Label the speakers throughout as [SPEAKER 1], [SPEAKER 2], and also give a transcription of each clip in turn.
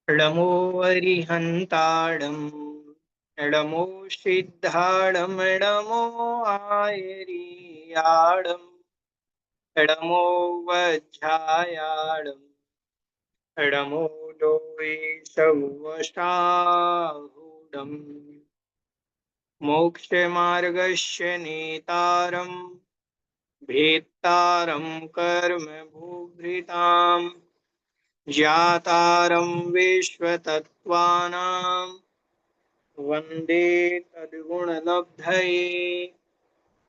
[SPEAKER 1] णमो अरिहन्ताणं णमो सिद्धाणं णमो आयर्याणं णमो वज्रायाणं णमो लोयेशवशाहुडम् मोक्षमार्गस्य नेतारं भेत्तारं कर्म भूभृताम् ज्ञातारं विश्वतत्त्वानां वंदे तद्गुणलब्धये।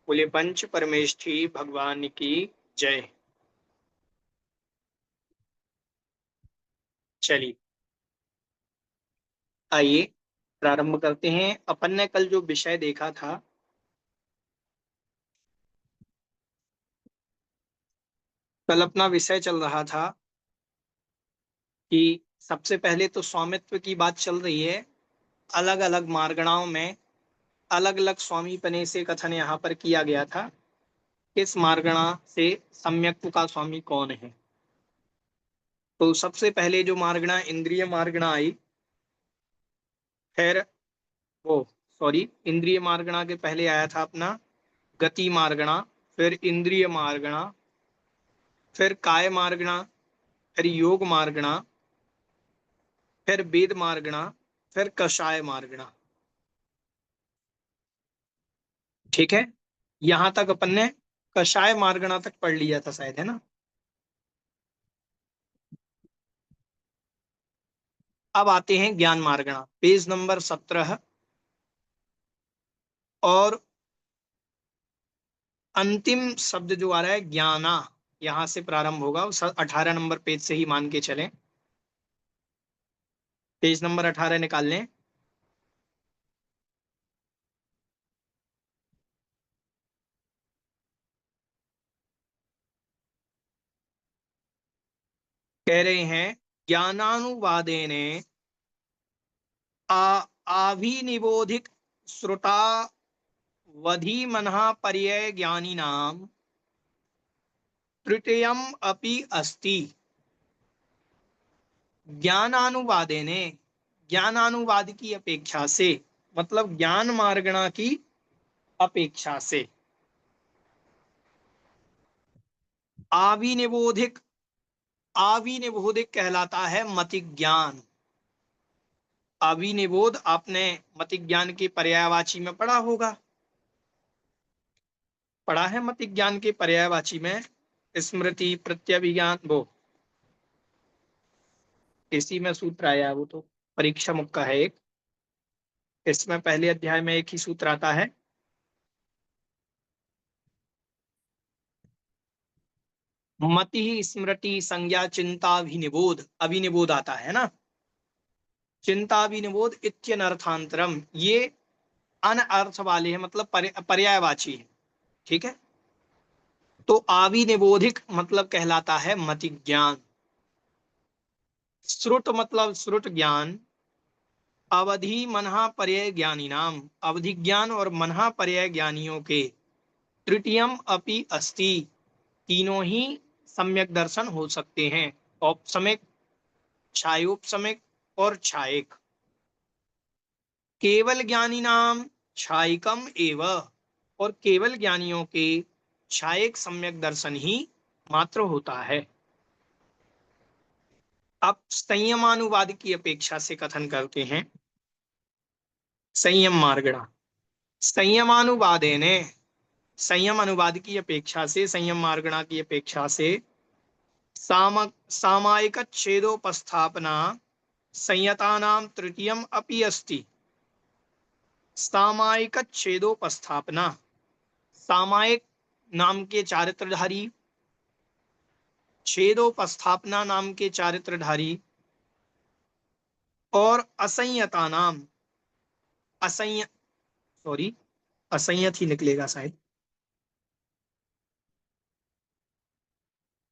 [SPEAKER 1] बोले पंच परमेष्ठी भगवान की जय। चलिए आइए प्रारंभ करते हैं। अपन ने कल जो विषय देखा था, कल अपना विषय चल रहा था कि सबसे पहले तो स्वामित्व की बात चल रही है। अलग अलग मार्गणाओं में अलग अलग स्वामी पने से कथन यहाँ पर किया गया था। किस मार्गणा से सम्यक्त्व का स्वामी कौन है। तो सबसे पहले जो मार्गणा इंद्रिय मार्गणा आई, फिर वो सॉरी इंद्रिय मार्गणा के पहले आया था अपना गति मार्गणा, फिर इंद्रिय मार्गणा, फिर काय मार्गणा, फिर योग मार्गणा, फिर वेद मार्गणा, फिर कषाय मार्गणा। ठीक है, यहां तक अपन ने कषाय मार्गणा तक पढ़ लिया था शायद, है ना। अब आते हैं ज्ञान मार्गणा, पेज नंबर 17। और अंतिम शब्द जो आ रहा है ज्ञाना, यहां से प्रारंभ होगा। 18 नंबर पेज से ही मान के चलें। पेज नंबर 18 निकाल लें। कह रहे हैं ज्ञानानुवादेने आभिनिबोधिक श्रुता वधि मनः पर्यय ज्ञानिनां तृतीयम अपि अस्ति। ज्ञानानुवादेने, ज्ञानानुवाद की अपेक्षा से, मतलब ज्ञान मार्गणा की अपेक्षा से। आविनिबोधिक, आविनिबोधिक कहलाता है मति ज्ञान। अविनिबोध आपने मति ज्ञान के पर्यायवाची में पढ़ा होगा, पढ़ा है मति ज्ञान के पर्यायवाची में स्मृति प्रत्यभिज्ञान, वो इसी में सूत्र आया है। वो तो परीक्षा मुख का है एक, इसमें पहले अध्याय में एक ही सूत्र आता है। मति स्मृति संज्ञा चिंता अभिनिबोध, अभिनिबोध आता है ना। चिंता अभिनिबोध इत्यनर्थांतरम, ये अनर्थ वाले हैं, मतलब पर्यायवाची है। ठीक है, तो आविनिबोधिक मतलब कहलाता है मति ज्ञान। श्रुत मतलब श्रुत ज्ञान। अवधि मनहा पर्याय ज्ञानी नाम, अवधि ज्ञान और मनहा पर्याय ज्ञानियों के तृतीयम अपि अस्ति, तीनों ही सम्यक दर्शन हो सकते हैं। औपसमिक, छायोपसमिक और छायिक। केवल ज्ञानी नाम छायिकम एव, और केवल ज्ञानियों के छायिक सम्यक दर्शन ही मात्र होता है। अब संयमानुवाद की अपेक्षा से कथन करते हैं। संयम मार्गणा, संयमानुवादे ने, संयम अनुवाद की अपेक्षा से, संयम मार्गणा की अपेक्षा से सामायिक छेदोपस्थापना संयतानाम तृतीयम अपि अस्ति। सामायिक छेदोपस्थापना, सामायिक नाम के चारित्रधारी छेदोपस्थापना नाम के चारित्रधारी और असंयता नाम, असंय सॉरी असंयत ही निकलेगा शायद,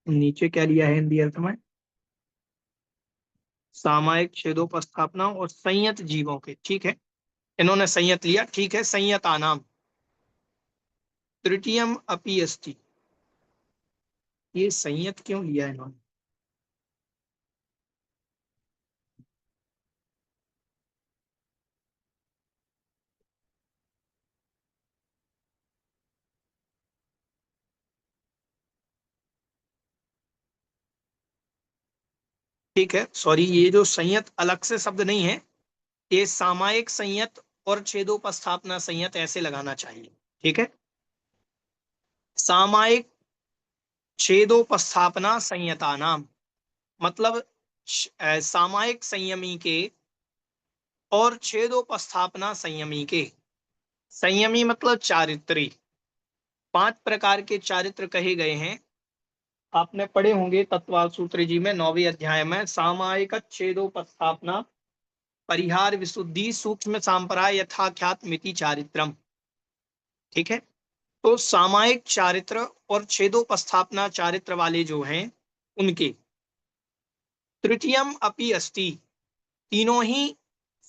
[SPEAKER 1] नीचे क्या लिया है हिंदी अर्थ में, सामायिक छेदोपस्थापना और संयत जीवों के, ठीक है, इन्होंने संयत लिया, ठीक है, संयता नाम तृतीयम अपि अस्ति। ये संयत क्यों लिया इन्होंने? ठीक है, सॉरी, ये जो संयत अलग से शब्द नहीं है, ये सामायिक संयत और छेदोपस्थापना संयत ऐसे लगाना चाहिए, ठीक है, सामायिक छेदोपस्थापना संयता नाम, मतलब सामायिक संयमी के और छेदोपस्थापना संयमी के। संयमी मतलब चारित्री, 5 प्रकार के चारित्र कहे गए हैं, आपने पढ़े होंगे तत्वाल सूत्र जी में 9वें अध्याय में, सामायिक छेदोपस्थापना परिहार विशुद्धि सूक्ष्म सांपराय यथाख्यात मिति चारित्रम, ठीक है, तो सामायिक चारित्र और छेदोपस्थापना चारित्र वाले जो हैं उनके तृतीयम अपि अस्ति, तीनों ही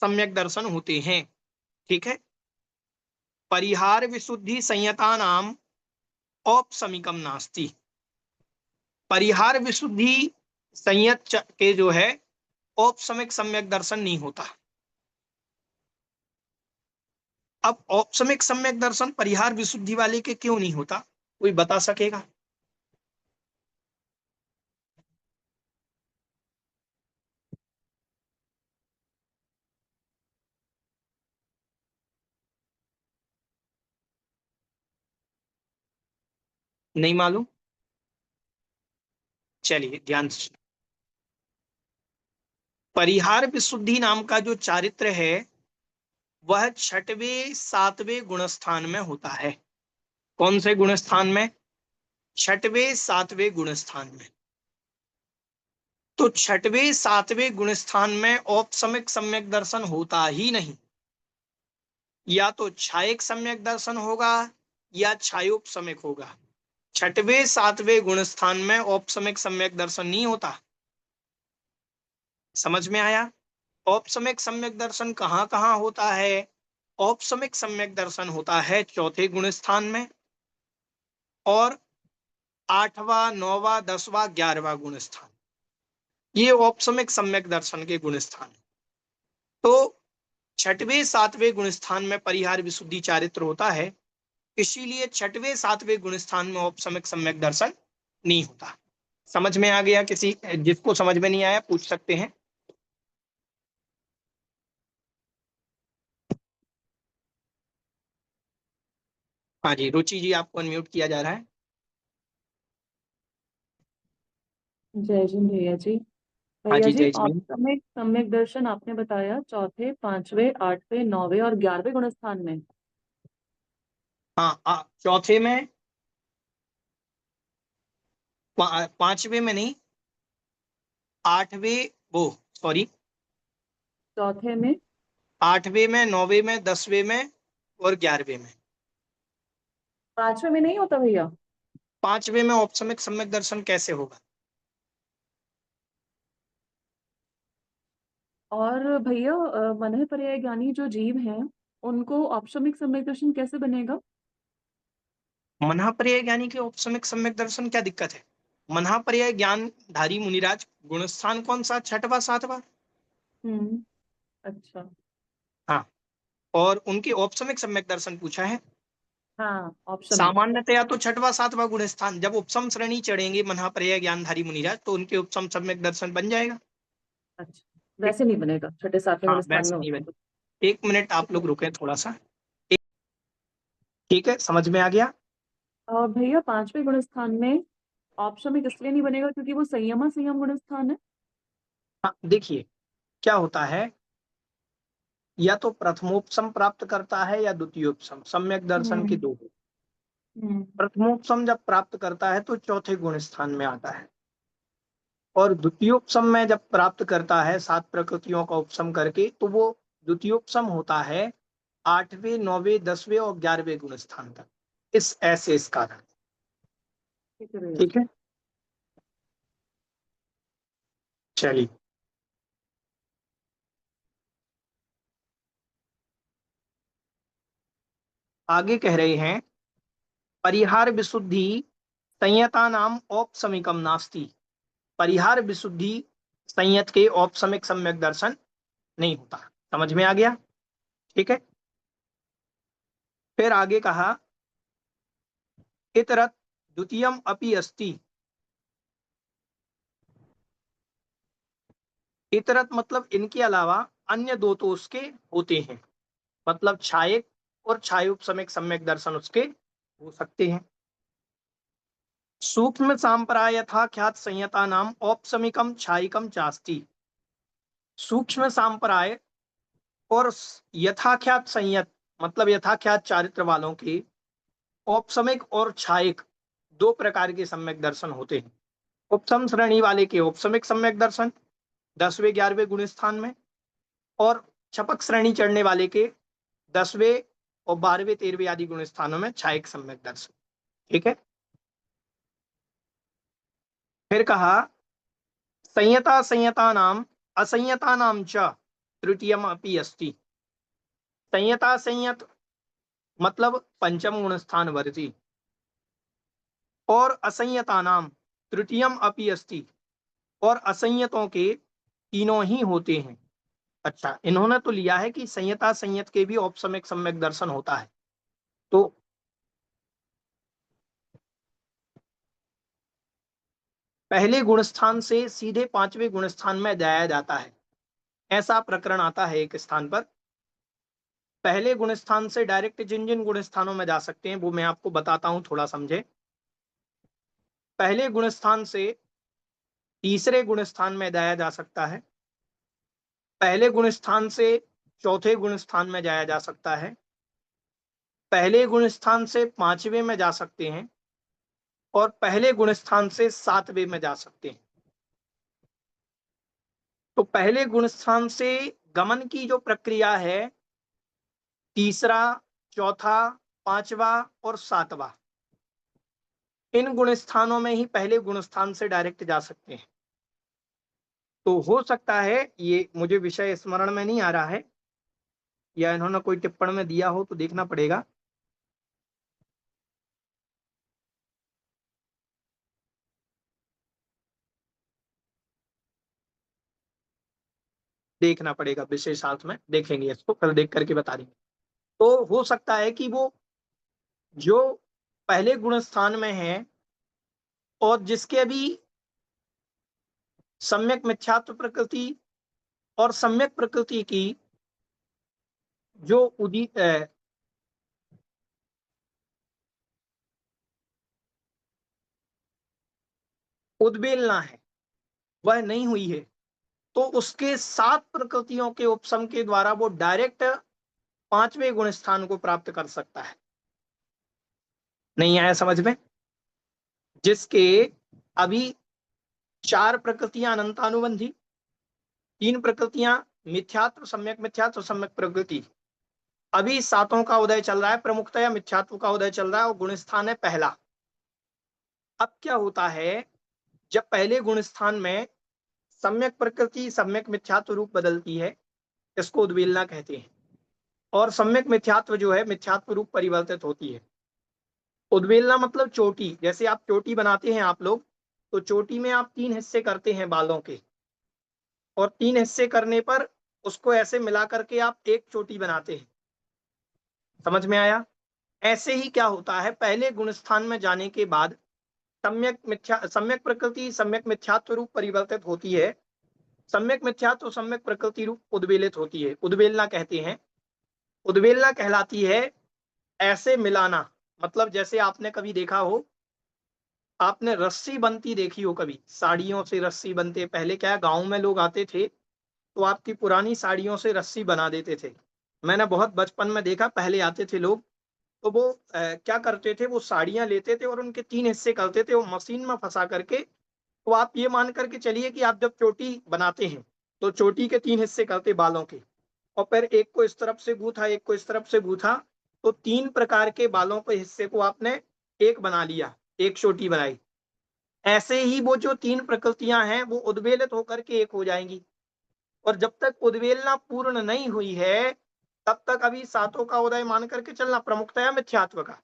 [SPEAKER 1] सम्यक दर्शन होते हैं, ठीक है, परिहार विशुद्धि संयता नाम औपसमिकम नास्ति, परिहार विशुद्धि संयत के जो है औपसमिक सम्यक दर्शन नहीं होता। अब औपसमिक सम्यक दर्शन परिहार विशुद्धि वाले के क्यों नहीं होता, कोई बता सकेगा? नहीं मालूम? चलिए ध्यान से, परिहार विशुद्धि नाम का जो चारित्र है वह छठवें सातवें गुणस्थान में होता है। कौन से गुणस्थान में? छठवें सातवें गुणस्थान में। तो छठवें सातवें गुणस्थान में औपसमिक सम्यक दर्शन होता ही नहीं, या तो छायक सम्यक दर्शन होगा या छायोपसमिक होगा। छठवें सातवें गुणस्थान में औपसमिक सम्यक दर्शन नहीं होता। समझ में आया? औपसमिक सम्यक दर्शन कहाँ कहाँ होता है? औपसमिक सम्यक दर्शन होता है चौथे गुणस्थान में और 8वां 9वां 10वां 11वां गुणस्थान, ये औपसमिक सम्यक दर्शन के गुणस्थान। तो छठवें सातवें गुणस्थान में परिहार विशुद्धि चारित्र होता है, इसीलिए छठवें सातवें गुणस्थान में औपसमिक सम्यक दर्शन नहीं होता। समझ में आ गया? किसी जिसको समझ में नहीं आया पूछ सकते हैं। हाँ जी, रुचि जी आपको अनम्यूट किया जा रहा है।
[SPEAKER 2] जय जी भैया जी।
[SPEAKER 1] हाँ
[SPEAKER 2] भैया
[SPEAKER 1] जी,
[SPEAKER 2] जी,
[SPEAKER 1] जय जी।
[SPEAKER 2] औपसमिक सम्यक दर्शन आपने बताया चौथे, पांचवे, आठवें, नौवे और 11वें गुणस्थान में।
[SPEAKER 1] हाँ, चौथे में, पांचवे में नहीं, आठवें, वो सॉरी,
[SPEAKER 2] चौथे में,
[SPEAKER 1] 8वें में, 9वें में, 10वें में और 11वें में।
[SPEAKER 2] पांचवे में नहीं होता भैया?
[SPEAKER 1] 5वें में औपसमिक सम्यक दर्शन कैसे होगा?
[SPEAKER 2] और भैया मनः पर्याय ज्ञानी जो जीव हैं उनको औपसमिक सम्यक दर्शन कैसे बनेगा?
[SPEAKER 1] मनःपर्याय ज्ञानी के औपसमिक सम्यक दर्शन क्या दिक्कत है? मनःपर्याय ज्ञानधारी मुनिराज गुणस्थान कौन सा? छठवां सातवां।
[SPEAKER 2] हम्म। अच्छा।
[SPEAKER 1] हाँ, और उनके औपसमिक सम्यक दर्शन पूछा है।
[SPEAKER 2] हाँ, औपसमिक।
[SPEAKER 1] सामान्यतया तो छठवां सातवां गुणस्थान, जब उपसम श्रेणी चढ़ेंगे मनःपर्याय ज्ञानधारी मुनिराज तो उनके उपसम सम्यक दर्शन बन जाएगा।
[SPEAKER 2] अच्छा, वैसे नहीं बनेगा, छठे सातवें
[SPEAKER 1] हाँ,
[SPEAKER 2] गुणस्थान
[SPEAKER 1] वैसे
[SPEAKER 2] में
[SPEAKER 1] नहीं
[SPEAKER 2] होता
[SPEAKER 1] बने।
[SPEAKER 2] है।
[SPEAKER 1] 1 मिनट आप लोग रुके थोड़ा सा। ठीक है, समझ में आ गया?
[SPEAKER 2] और भैया पांचवें गुणस्थान में औपसमिक इसलिए नहीं बनेगा क्योंकि वो संयमा संयम गुणस्थान है।
[SPEAKER 1] हाँ, देखिए क्या होता है, या तो प्रथमोपसम प्राप्त करता है या द्वितीयोपसम, सम्यक दर्शन के
[SPEAKER 2] हम्म।
[SPEAKER 1] दो।
[SPEAKER 2] हम्म।
[SPEAKER 1] प्रथमोपसम जब प्राप्त करता है तो चौथे गुण स्थान में आता है। और द्वितीयोपसम में जब प्राप्त करता है 7 प्रकृतियों का उपसम करके, तो वो द्वितीयोपसम होता है 8वें, 9वें, 10वें और 11वें गुण स्थान तक, इस ऐसे इस कारण।
[SPEAKER 2] ठीक है भैया।
[SPEAKER 1] ठीक है, चलिए आगे कह रहे हैं, परिहार विशुद्धि संयता नाम औपसमिकम नास्ति। परिहार विशुद्धि संयत के औपसमिक सम्यक दर्शन नहीं होता। समझ में आ गया? ठीक है, फिर आगे कहा, इतरत द्वितीयम अपि अस्ति। इतरत मतलब इनके अलावा अन्य दो तो उसके होते हैं, मतलब छायक और छायोपसमिक सम्यक दर्शन उसके हो सकते हैं। सूक्ष्म सांप्राय यथा ख्यात संयता नाम औपसमिकम छायिकम चास्ति। सूक्ष्म सांप्राय और यथाख्यात संयत मतलब यथाख्यात चारित्र वालों के औपसमिक और छायिक दो प्रकार के सम्यक दर्शन होते हैं। उपसम श्रेणी वाले के औपसमिक सम्यक दर्शन 10वें 11वें गुण स्थान में, और छपक श्रेणी चढ़ने वाले के 10वें और 12वें 13वें आदि गुण स्थानों में छायिक सम्यक दर्शन। ठीक है, फिर कहा, संयता संयता नाम असंयता नाम च तृतीयम अपि अस्ति। संयता संयत मतलब पंचम गुण स्थान वर्ती, और असंयता नाम तृतीयम अपि अस्ति, और असंयतों के तीनों ही होते हैं। अच्छा, इन्होंने तो लिया है कि संयता संयत के भी औपसमिक सम्यक दर्शन होता है, तो पहले गुणस्थान से सीधे 5वें गुणस्थान में जाया जाता है, ऐसा प्रकरण आता है एक स्थान पर। पहले गुणस्थान से डायरेक्ट जिन जिन गुणस्थानों में जा सकते हैं वो मैं आपको बताता हूं, थोड़ा समझे। पहले गुणस्थान से तीसरे गुणस्थान में जाया जा सकता है, पहले गुणस्थान से चौथे गुणस्थान में जाया जा सकता है, पहले गुणस्थान से 5वें में जा सकते हैं, और पहले गुणस्थान से 7वें में जा सकते हैं। तो पहले गुणस्थान से गमन की जो प्रक्रिया है, तीसरा, चौथा, पांचवा और सातवां, इन गुण स्थानों में ही पहले गुण स्थान से डायरेक्ट जा सकते हैं। तो हो सकता है, ये मुझे विषय स्मरण में नहीं आ रहा है, या इन्होंने कोई टिप्पण में दिया हो तो देखना पड़ेगा। देखना पड़ेगा, विषय साथ में देखेंगे, इसको कल देख करके बता देंगे। तो हो सकता है कि वो जो पहले गुण स्थान में है और जिसके अभी सम्यक मिथ्यात्व प्रकृति और सम्यक प्रकृति की जो उदित उद्वेलना है वह नहीं हुई है, तो उसके 7 प्रकृतियों के उपसम के द्वारा वो डायरेक्ट 5वें गुण स्थान को प्राप्त कर सकता है। नहीं आया समझ में? जिसके अभी 4 प्रकृतियां अनंतानुबंधी, 3 प्रकृतियां मिथ्यात्व सम्यक प्रकृति, अभी सातों का उदय चल रहा है, प्रमुखतया मिथ्यात्व का उदय चल रहा है और गुण स्थान है पहला। अब क्या होता है, जब पहले गुण स्थान में सम्यक प्रकृति सम्यक मिथ्यात्व रूप बदलती है, इसको उद्वेलना कहते हैं, और सम्यक मिथ्यात्व जो है मिथ्यात्व रूप परिवर्तित होती है। उद्वेलना मतलब चोटी, जैसे आप चोटी बनाते हैं आप लोग, तो चोटी में आप 3 हिस्से करते हैं बालों के, और 3 हिस्से करने पर उसको ऐसे मिला करके आप एक चोटी बनाते हैं। समझ में आया? ऐसे ही क्या होता है, पहले गुण स्थान में जाने के बाद सम्यक प्रकृति सम्यक मिथ्यात्व रूप परिवर्तित होती है, सम्यक मिथ्यात्व सम्यक प्रकृति रूप उद्वेलित होती है, उद्वेलना कहते हैं। उद्वेलना कहलाती है ऐसे मिलाना, मतलब जैसे आपने कभी देखा हो, आपने रस्सी बनती देखी हो, कभी साड़ियों से रस्सी बनते, पहले क्या गांव में लोग आते थे तो आपकी पुरानी साड़ियों से रस्सी बना देते थे। मैंने बहुत बचपन में देखा, पहले आते थे लोग, तो वो क्या करते थे, वो साड़ियां लेते थे और उनके 3 हिस्से करते थे, वो मशीन में फंसा करके तो आप ये मान करके चलिए कि आप जब चोटी बनाते हैं तो चोटी के 3 हिस्से करते बालों के, और फिर एक को इस तरफ से गूथा, एक को इस तरफ से गूथा, तो 3 प्रकार के बालों के हिस्से को आपने एक बना लिया, एक चोटी बनाई। ऐसे ही वो जो 3 प्रकृतियां हैं वो उद्वेलित होकर के एक हो जाएंगी, और जब तक उद्वेलना पूर्ण नहीं हुई है तब तक अभी सातों का उदय मान करके चलना, प्रमुखतया मिथ्यात्व का।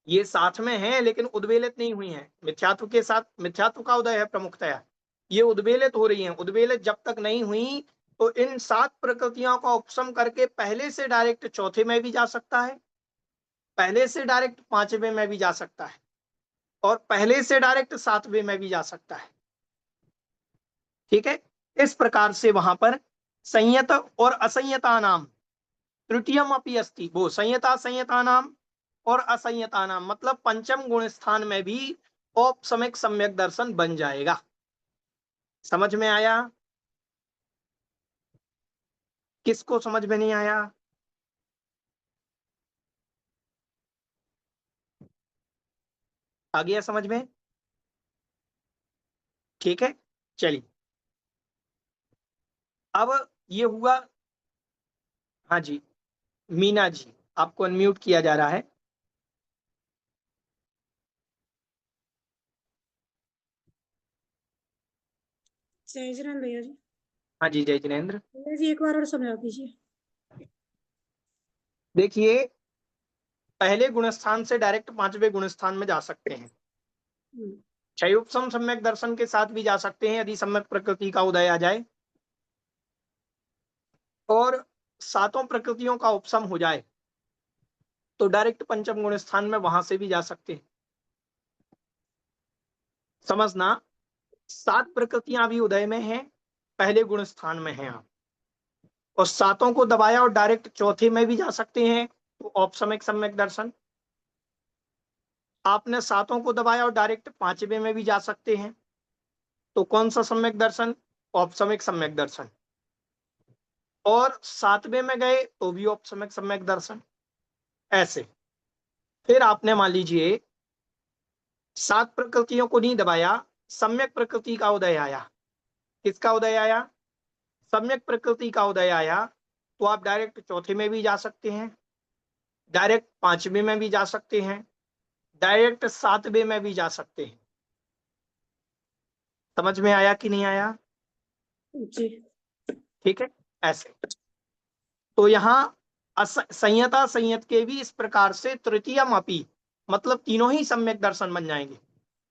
[SPEAKER 1] ये साथ में है लेकिन उद्वेलित नहीं हुई है, मिथ्यात्व के साथ मिथ्यात्व का उदय है प्रमुखतया, ये उद्वेलित हो रही हैं। उद्वेलित जब तक नहीं हुई तो इन 7 प्रकृतियों का उपशम करके पहले से डायरेक्ट चौथे में भी जा सकता है, पहले से डायरेक्ट पांचवें में भी जा सकता है, और पहले से डायरेक्ट सातवें में भी जा सकता है। ठीक है, इस प्रकार से वहां पर संयत और असंयता नाम तृतीयम अपि अस्ति, वो संयता संयता नाम और असंयता नाम, मतलब पंचम गुण स्थान में भी औपसमिक सम्यक दर्शन बन जाएगा। समझ में आया? किसको समझ में नहीं आया? आ गया समझ में? ठीक है, चलिए। अब ये हुआ। हाँ जी, मीना जी, आपको अनम्यूट किया जा रहा है।
[SPEAKER 3] जय जिनेन्द्र भैया जी।
[SPEAKER 1] हाँ जी, जय जिनेन्द्र।
[SPEAKER 3] भैया जी एक बार और समझा दीजिए।
[SPEAKER 1] देखिए, पहले गुणस्थान से डायरेक्ट पांचवें गुणस्थान में जा सकते हैं, क्षयोपम सम्यक दर्शन के साथ भी जा सकते हैं यदि सम्यक प्रकृति का उदय आ जाए, और सातों प्रकृतियों का उपशम हो जाए तो डायरेक्ट पंचम गुण स्थान में वहां से भी जा सकते हैं। समझना, 7 प्रकृतियां अभी उदय में हैं, पहले गुण स्थान में हैं आप, और सातों को दबाया और डायरेक्ट चौथे में भी जा सकते हैं तो औपसमिक सम्यक दर्शन। आपने सातों को दबाया और डायरेक्ट पांचवें में भी जा सकते हैं तो कौन सा सम्यक दर्शन? औपसमिक सम्यक दर्शन। और सातवें में गए तो भी औपसमिक सम्यक दर्शन। ऐसे फिर आपने मान लीजिए 7 प्रकृतियों को नहीं दबाया, सम्यक प्रकृति का उदय आया। किसका उदय आया? सम्यक प्रकृति का उदय आया, तो आप डायरेक्ट चौथे में भी जा सकते हैं, डायरेक्ट पांचवें में भी जा सकते हैं, डायरेक्ट सातवें में भी जा सकते हैं। समझ में आया कि नहीं आया?
[SPEAKER 3] जी।
[SPEAKER 1] ठीक है, ऐसे। तो यहाँ संयता संयत के भी इस प्रकार से तृतीयम अपि, मतलब तीनों ही सम्यक दर्शन बन जाएंगे।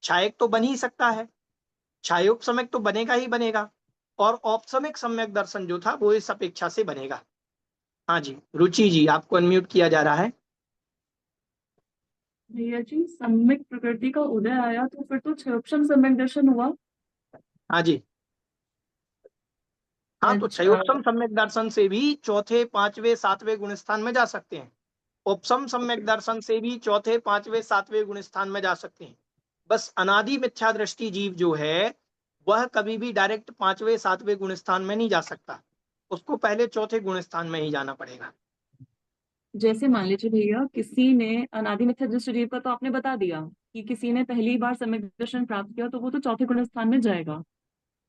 [SPEAKER 1] छायक तो बन ही सकता है, छायोपसमक तो बनेगा ही बनेगा, और औपसमिक सम्यक दर्शन जो था वो इस अपेक्षा से बनेगा। हाँ जी, रुचि जी, आपको अनम्यूट किया जा रहा है।
[SPEAKER 2] भैया जी सम्यक प्रकृति का उदय आया तो फिर तो क्षयोपम सम्यक दर्शन हुआ।
[SPEAKER 1] हाँ जी, हाँ, तो
[SPEAKER 2] अच्छा।
[SPEAKER 1] क्षयोपम सम्यक दर्शन से भी चौथे पांचवे सातवें गुण स्थान में जा सकते हैं, उपसम सम्यक दर्शन से भी चौथे पांचवे सातवें गुण स्थान में जा सकते हैं। बस अनादि मिथ्या दृष्टि जीव जो है वह कभी भी डायरेक्ट पांचवे सातवें गुण स्थान में नहीं जा सकता, उसको पहले चौथे गुण स्थान में ही जाना पड़ेगा।
[SPEAKER 2] जैसे मान लीजिए भैया किसी ने अनादि मिथ्या दृष्टि जीव का तो आपने बता दिया कि किसी ने पहली बार सम्यक दर्शन प्राप्त किया तो वो तो चौथे गुण स्थान में जाएगा।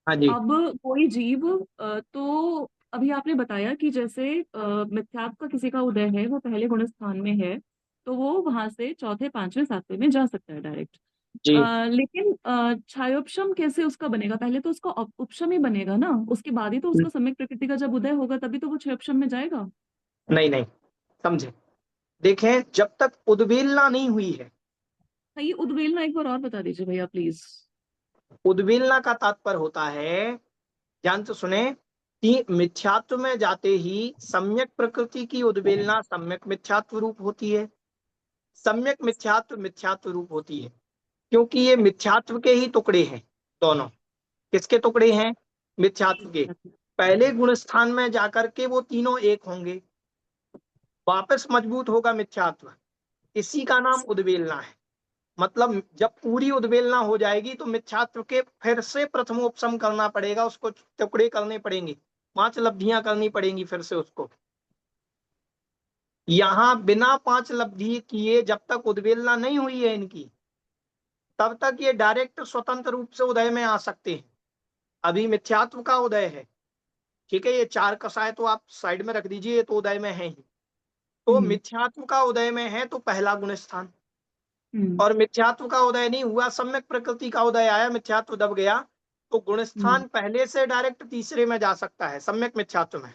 [SPEAKER 1] हाँ जी,
[SPEAKER 2] अब कोई जीव तो अभी आपने बताया कि जैसे मिथ्यात्व का किसी का उदय है वो पहले गुण स्थान में है तो वो वहां से चौथे पांचवें सातवें में जा सकता है डायरेक्ट।
[SPEAKER 1] जी,
[SPEAKER 2] लेकिन छायोपशम कैसे उसका बनेगा? पहले तो उसका उपशम ही बनेगा ना, उसके बाद ही तो उसका सम्यक प्रकृति का जब उदय होगा तभी तो वो छायोपशम में जाएगा।
[SPEAKER 1] नहीं नहीं, समझे। देखें, जब तक उद्वेलना नहीं हुई है,
[SPEAKER 2] हाँ, ये उद्वेलना एक बार और बता दीजिए भैया प्लीज।
[SPEAKER 1] उद्वेलना का तात्पर्य होता है, ध्यान से सुने, कि मिथ्यात्व में जाते ही सम्यक प्रकृति की उद्वेलना सम्यक मिथ्यात्व रूप होती है, सम्यक मिथ्यात्व मिथ्यात्व रूप होती है, क्योंकि ये मिथ्यात्व के ही टुकड़े हैं दोनों। किसके टुकड़े हैं? मिथ्यात्व के। पहले गुण स्थान में जाकर के वो तीनों एक होंगे, वापस मजबूत होगा मिथ्यात्व, इसी का नाम उद्वेलना है। मतलब जब पूरी उद्वेलना हो जाएगी तो मिथ्यात्व के फिर से प्रथमोपशम करना पड़ेगा, उसको टुकड़े करने पड़ेंगे, 5 लब्धियां करनी पड़ेंगी फिर से उसको। यहां बिना 5 लब्धि किए जब तक उद्वेलना नहीं हुई है इनकी, तब तक ये डायरेक्ट स्वतंत्र रूप से उदय में आ सकते हैं। अभी मिथ्यात्व का उदय है, ठीक है, ये चार कसाय तो आप साइड में रख दीजिए, ये तो उदय में है ही। तो मिथ्यात्व का उदय में है तो पहला गुण स्थान, और मिथ्यात्व का उदय नहीं हुआ, सम्यक प्रकृति का उदय आया, मिथ्यात्व दब गया, तो गुण स्थान पहले से डायरेक्ट तीसरे में जा सकता है, सम्यक मिथ्यात्व में।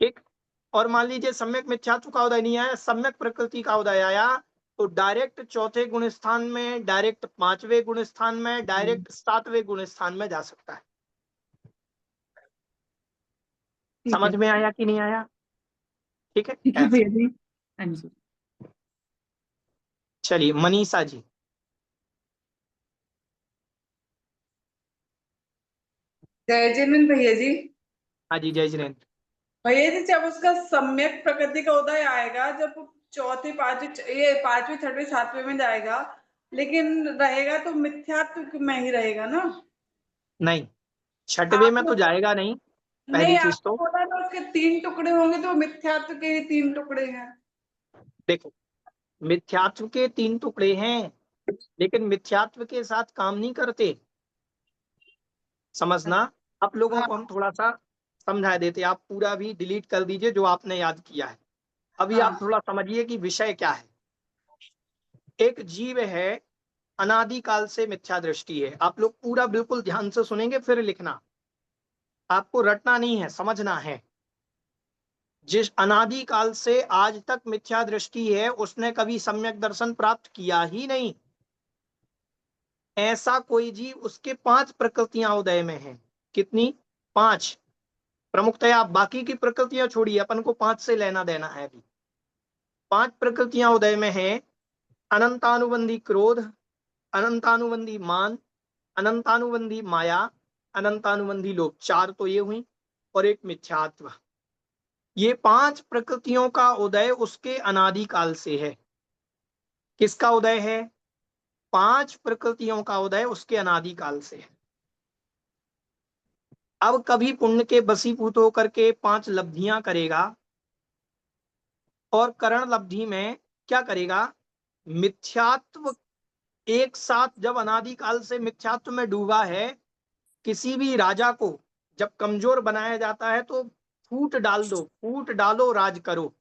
[SPEAKER 1] ठीक। और मान लीजिए सम्यक मिथ्यात्व का उदय नहीं आया, सम्यक प्रकृति का उदय आया, तो डायरेक्ट चौथे गुण स्थान में, डायरेक्ट पांचवें गुण स्थान में, डायरेक्ट सातवें गुण स्थान में जा सकता है। समझ में आया कि नहीं आया? ठीक है,
[SPEAKER 2] ठीक है
[SPEAKER 1] ऐसे।
[SPEAKER 2] भैया जी। हाँ जी।
[SPEAKER 1] चलिए मनीषा जी।
[SPEAKER 4] जय जिनेन्द्र भैया जी।
[SPEAKER 1] हाँ जी, जय जिनेन्द्र।
[SPEAKER 4] भैया जी, जब उसका सम्यक प्रकृति का उदय आएगा, जब चौथी पांचवी, ये पांचवी छठवीं सातवीं में जाएगा, लेकिन रहेगा तो मिथ्यात्व में ही रहेगा ना?
[SPEAKER 1] नहीं, छठवें में तो
[SPEAKER 4] आपने
[SPEAKER 1] जाएगा नहीं, पहली
[SPEAKER 4] नहीं,
[SPEAKER 1] चीज
[SPEAKER 4] आपने
[SPEAKER 1] तो
[SPEAKER 4] बोला ना उसके 3 टुकड़े होंगे, तो मिथ्यात्व के ही 3 टुकड़े हैं।
[SPEAKER 1] देखो, मिथ्यात्व के 3 टुकड़े हैं, लेकिन मिथ्यात्व के साथ काम नहीं करते, समझना। आप लोगों
[SPEAKER 4] हाँ,
[SPEAKER 1] को हम थोड़ा सा समझा देते, आप पूरा भी डिलीट कर दीजिए जो आपने याद किया है। अभी आप
[SPEAKER 4] हाँ,
[SPEAKER 1] थोड़ा समझिए कि विषय क्या है। एक जीव है, अनादिकाल से मिथ्या दृष्टि है। आप लोग पूरा बिल्कुल ध्यान से सुनेंगे, फिर लिखना, आपको रटना नहीं है, समझना है। जिस अनादिकाल से आज तक मिथ्या दृष्टि है, उसने कभी सम्यक दर्शन प्राप्त किया ही नहीं। ऐसा कोई जीव, उसके 5 प्रकृतियां उदय में हैं। कितनी? 5 प्रमुखतया। आप बाकी की प्रकृतियां छोड़िए, अपन को 5 से लेना देना है। अभी 5 प्रकृतियां उदय में है। अनंतानुबंधी क्रोध, अनंतानुबंधी मान, अनंतानुबंधी माया, अनंतानुबंधी लोभ। 4 तो ये हुई, और एक मिथ्यात्व। ये 5 प्रकृतियों का उदय उसके अनादिकाल से है। किसका उदय है? 5 प्रकृतियों का उदय उसके अनादिकाल से है। अब कभी पुण्य के बसीभूत होकर के 5 लब्धियां करेगा, और करण लब्धि में क्या करेगा? मिथ्यात्व एक साथ, जब अनादिकाल से मिथ्यात्व में डूबा है, किसी भी राजा को जब कमजोर बनाया जाता है तो फूट डाल दो, फूट डालो राज करो,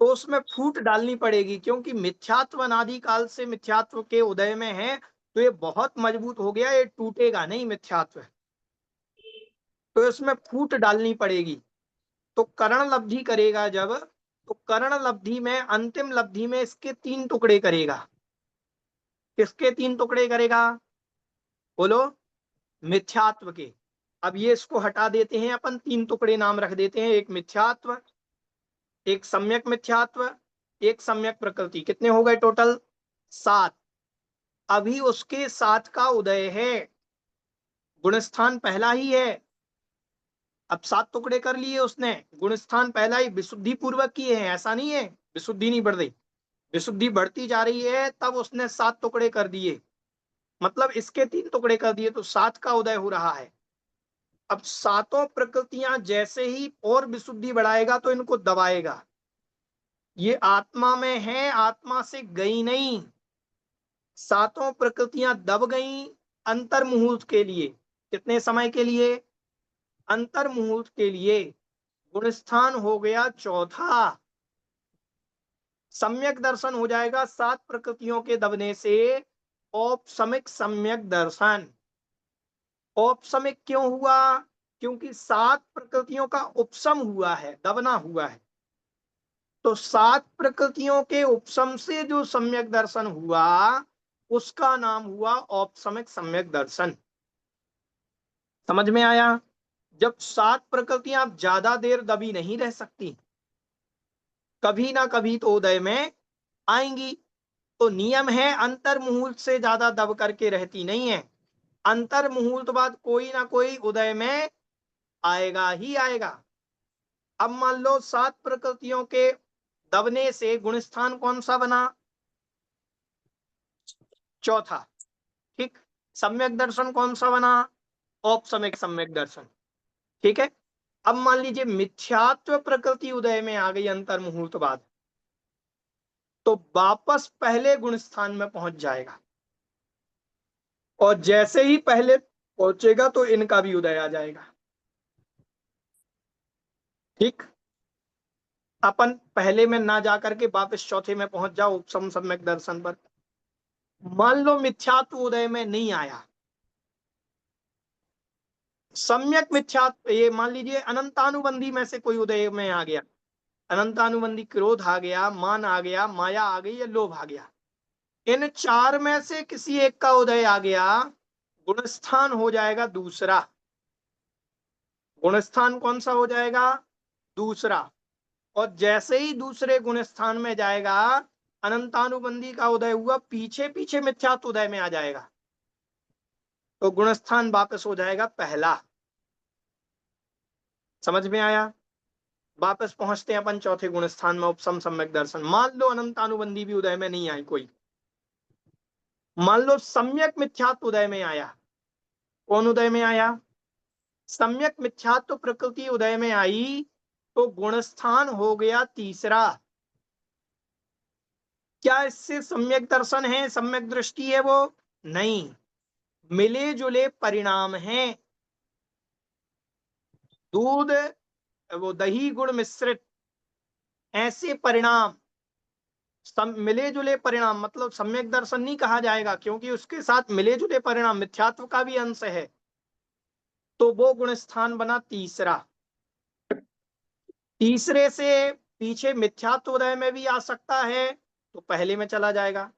[SPEAKER 1] तो उसमें फूट डालनी पड़ेगी, क्योंकि मिथ्यात्व अनादिकाल से मिथ्यात्व के उदय में है, तो ये बहुत मजबूत हो गया, ये टूटेगा नहीं मिथ्यात्व, तो इसमें फूट डालनी पड़ेगी। तो करण लब्धि करेगा जब, तो करण लब्धि में, अंतिम लब्धि में इसके 3 टुकड़े करेगा। किसके 3 टुकड़े करेगा? बोलो। मिथ्यात्व के। अब ये इसको हटा देते हैं अपन, 3 टुकड़े नाम रख देते हैं, एक मिथ्यात्व, एक सम्यक मिथ्यात्व, एक सम्यक प्रकृति। कितने हो गए टोटल? 7। अभी उसके 7 का उदय है, गुणस्थान पहला ही है। अब 7 टुकड़े कर लिए उसने, गुणस्थान पहला ही, विशुद्धि पूर्वक किए हैं, ऐसा नहीं है विशुद्धि नहीं बढ़ रही, विशुद्धि बढ़ती जा रही है, तब उसने 7 टुकड़े कर दिए, मतलब इसके 3 टुकड़े कर दिए, तो 7 का उदय हो रहा है। अब 7 प्रकृतियां जैसे ही और विशुद्धि बढ़ाएगा तो इनको दबाएगा। ये आत्मा में है, आत्मा से गई नहीं, 7 प्रकृतियां दब गई अंतर मुहूर्त के लिए। कितने समय के लिए? अंतर मुहूर्त के लिए। गुणस्थान हो गया चौथा, सम्यक दर्शन हो जाएगा 7 प्रकृतियों के दबने से, औपसमिक सम्यक दर्शन। औपसमिक क्यों हुआ? क्योंकि 7 प्रकृतियों का उपसम हुआ है, दबना हुआ है, तो 7 प्रकृतियों के उपसम से जो सम्यक दर्शन हुआ, उसका नाम हुआ औपसमिक सम्यक दर्शन। समझ में आया? जब 7 प्रकृतियां आप ज्यादा देर दबी नहीं रह सकती, कभी ना कभी तो उदय में आएंगी, तो नियम है अंतर मुहूर्त से ज्यादा दब करके रहती नहीं है, अंतर मुहूर्त बाद कोई ना कोई उदय में आएगा ही आएगा। अब मान लो 7 प्रकृतियों के दबने से गुणस्थान कौन सा बना? चौथा। ठीक। सम्यक दर्शन कौन सा बना? औपसमिक सम्यक दर्शन। ठीक है। अब मान लीजिए मिथ्यात्व प्रकृति उदय में आ गई अंतर मुहूर्त बाद, तो वापस पहले गुण स्थान में पहुंच जाएगा, और जैसे ही पहले पहुंचेगा तो इनका भी उदय आ जाएगा। ठीक, अपन पहले में ना जाकर के वापस चौथे में पहुंच जाओ उपसम सम्यक दर्शन पर। मान लो मिथ्यात्व उदय में नहीं आया, सम्यक मिथ्यात्व, ये मान लीजिए अनंतानुबंधी में से कोई उदय में आ गया, अनंतानुबंधी क्रोध आ गया, मान आ गया, माया आ गई या लोभ आ गया, इन चार में से किसी एक का उदय आ गया, गुणस्थान हो जाएगा दूसरा। गुणस्थान कौन सा हो जाएगा? दूसरा। और जैसे ही दूसरे गुणस्थान में जाएगा, अनंतानुबंधी का उदय हुआ, पीछे पीछे मिथ्यात्व उदय में आ जाएगा, तो गुणस्थान वापस हो जाएगा पहला। समझ में आया? वापस पहुंचते हैं अपन चौथे गुणस्थान में, उपसम सम्यक दर्शन। मान लो अनंतानुबंधी भी उदय में नहीं आई कोई, मान लो सम्यक मिथ्यात्व उदय में आया। कौन उदय में आया? सम्यक मिथ्यात्व प्रकृति उदय में आई, तो गुणस्थान हो गया तीसरा। क्या इससे सम्यक दर्शन है, सम्यक दृष्टि है वो? नहीं, मिले जुले परिणाम हैं। दूध, वो दही गुड़ मिश्रित, ऐसे परिणाम, मिले जुले परिणाम, मतलब सम्यक दर्शन नहीं कहा जाएगा, क्योंकि उसके साथ मिले जुले परिणाम मिथ्यात्व का भी अंश है, तो वो गुण स्थान बना तीसरा। तीसरे से पीछे मिथ्यात्व उदय में भी आ सकता है, तो पहले में चला जाएगा।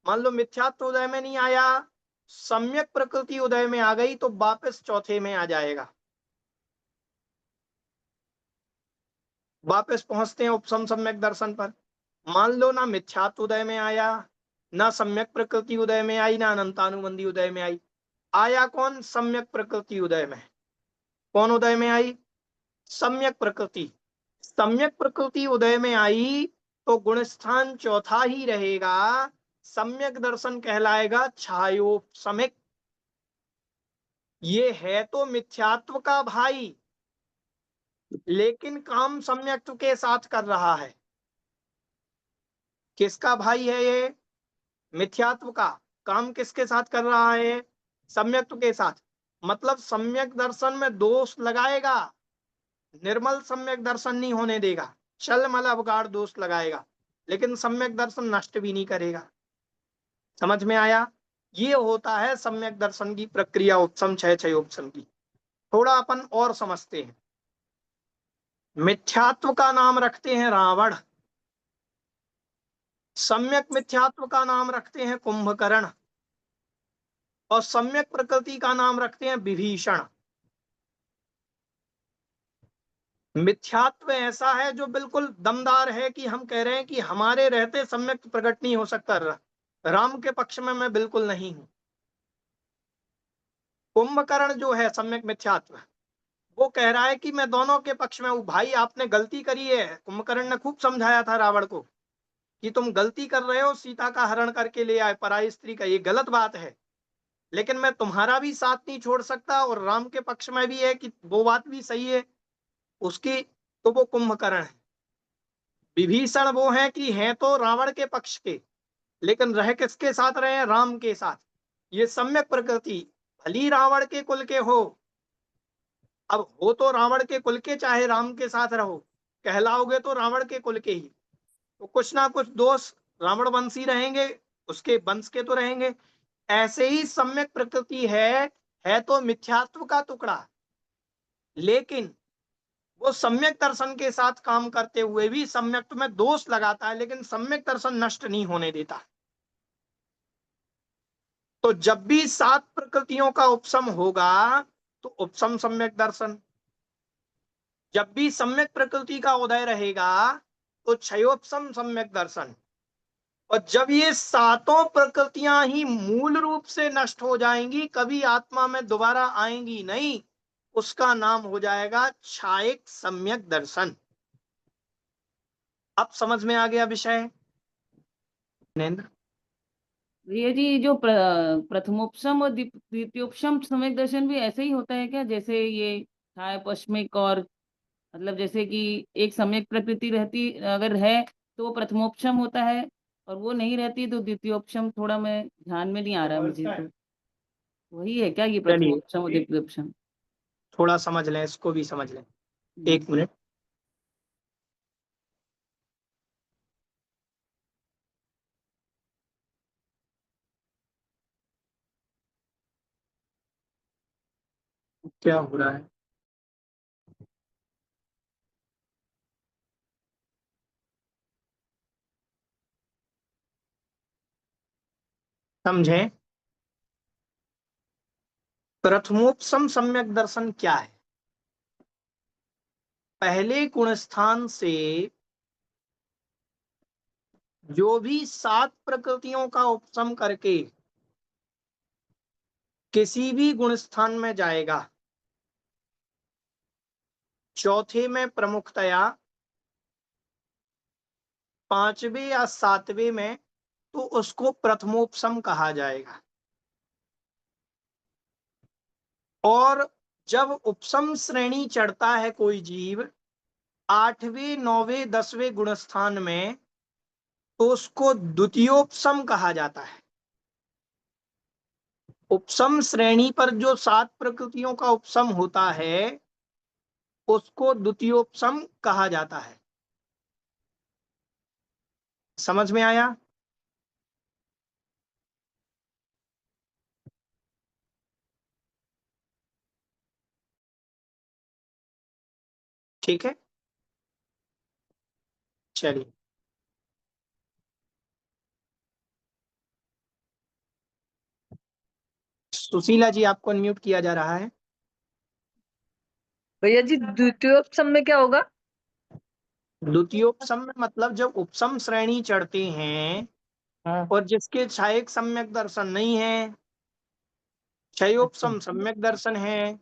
[SPEAKER 1] मान लो मिथ्यात्व उदय में नहीं आया, सम्यक प्रकृति उदय में आ गई, तो वापस चौथे में आ जाएगा। वापस पहुंचते हैं उपसम सम्यक दर्शन पर। मान लो ना मिथ्यात्व उदय में आया, ना सम्यक प्रकृति उदय में आई, ना अनंतानुबंधी उदय में आई। आया कौन? सम्यक प्रकृति उदय में। कौन उदय में आई? सम्यक प्रकृति। सम्यक प्रकृति उदय में आई, तो गुणस्थान चौथा ही रहेगा, सम्यक दर्शन कहलाएगा छायोपसमिक। ये है तो मिथ्यात्व का भाई, लेकिन काम सम्यक्त्व के साथ कर रहा है। किसका भाई है ये? मिथ्यात्व का। काम किसके साथ कर रहा है? सम्यक्त्व के साथ। मतलब सम्यक दर्शन में दोष लगाएगा, निर्मल सम्यक दर्शन नहीं होने देगा, छलमल अवगाढ़ दोष लगाएगा, लेकिन सम्यक दर्शन नष्ट भी नहीं करेगा। समझ में आया? ये होता है सम्यक दर्शन की प्रक्रिया, उपसम क्षय क्षयोपसम की। थोड़ा अपन और समझते हैं। मिथ्यात्व का नाम रखते हैं रावण, सम्यक मिथ्यात्व का नाम रखते हैं कुंभकर्ण, और सम्यक प्रकृति का नाम रखते हैं विभीषण। मिथ्यात्व ऐसा है जो बिल्कुल दमदार है कि हम कह रहे हैं कि हमारे रहते सम्यक प्रकट नहीं हो सकता, राम के पक्ष में मैं बिल्कुल नहीं हूं। कुंभकर्ण जो है सम्यक मिथ्यात्व, वो कह रहा है कि मैं दोनों के पक्ष में हूं। भाई आपने गलती करी है। कुंभकर्ण ने खूब समझाया था रावण को कि तुम गलती कर रहे हो, सीता का हरण करके ले आए पराई स्त्री का, ये गलत बात है, लेकिन मैं तुम्हारा भी साथ नहीं छोड़ सकता, और राम के पक्ष में भी है कि वो बात भी सही है उसकी। तो वो कुंभकर्ण है। विभीषण वो है कि हैं तो रावण के पक्ष के, लेकिन रह किसके साथ रहे हैं? राम के साथ। ये सम्यक प्रकृति, भली रावण के कुल के हो, अब हो तो रावण के कुल के, चाहे राम के साथ रहो, कहलाओगे तो रावण के कुल के ही, तो कुछ ना कुछ दोष रावण वंशी रहेंगे, उसके वंश के तो रहेंगे। ऐसे ही सम्यक प्रकृति है तो मिथ्यात्व का टुकड़ा, लेकिन वो सम्यक दर्शन के साथ काम करते हुए भी सम्यक में दोष लगाता है, लेकिन सम्यक दर्शन नष्ट नहीं होने देता। तो जब भी 7 प्रकृतियों का उपसम होगा, तो उपसम सम्यक दर्शन। जब भी सम्यक प्रकृति का उदय रहेगा, तो क्षयोपसम सम्यक दर्शन। और जब ये 7 प्रकृतियां ही मूल रूप से नष्ट हो जाएंगी, कभी आत्मा में दोबारा आएंगी नहीं, उसका नाम हो जाएगा छायक सम्यक दर्शन। अब समझ में आ गया विषय? नेंद्र,
[SPEAKER 5] ये जी जो प्रथमोपशम और द्वितीयोपशम सम्यक दर्शन भी ऐसे ही होता है क्या? जैसे ये छाया पश्चिमिक, और मतलब जैसे कि एक सम्यक प्रकृति रहती अगर है तो वो प्रथमोपशम होता है, और वो नहीं रहती तो द्वितीयोपशम थोड़ा मैं ध्यान में नहीं आ रहा मुझे, तो वही है क्या ये
[SPEAKER 1] चलिए
[SPEAKER 5] प्रथमोपशम और द्वितीयोपशम?
[SPEAKER 1] थोड़ा समझ लें, इसको भी समझ लें।
[SPEAKER 5] हम्म।
[SPEAKER 1] 1 मिनट। क्या हो रहा है? समझें, प्रथमोपसम सम्यक दर्शन क्या है? पहले गुणस्थान से जो भी 7 प्रकृतियों का उपसम करके किसी भी गुणस्थान में जाएगा, चौथे में प्रमुखतया, 5वें या 7वें में, तो उसको प्रथमोपसम कहा जाएगा। और जब उपसम श्रेणी चढ़ता है कोई जीव 8वें 9वें 10वें गुणस्थान में, तो उसको द्वितीयोपसम कहा जाता है। उपसम श्रेणी पर जो 7 प्रकृतियों का उपसम होता है उसको द्वितीयोपसम कहा जाता है। समझ में आया? ठीक है, चलिए। सुशीला जी, आपको अनम्यूट किया जा रहा है।
[SPEAKER 6] भैया जी द्वितीयोपसम में क्या होगा?
[SPEAKER 1] द्वितीयोपसम में मतलब जब उपसम श्रेणी चढ़ते हैं
[SPEAKER 6] हाँ।
[SPEAKER 1] और जिसके छायक सम्यक दर्शन नहीं है, क्षयोपसम सम्यक दर्शन है,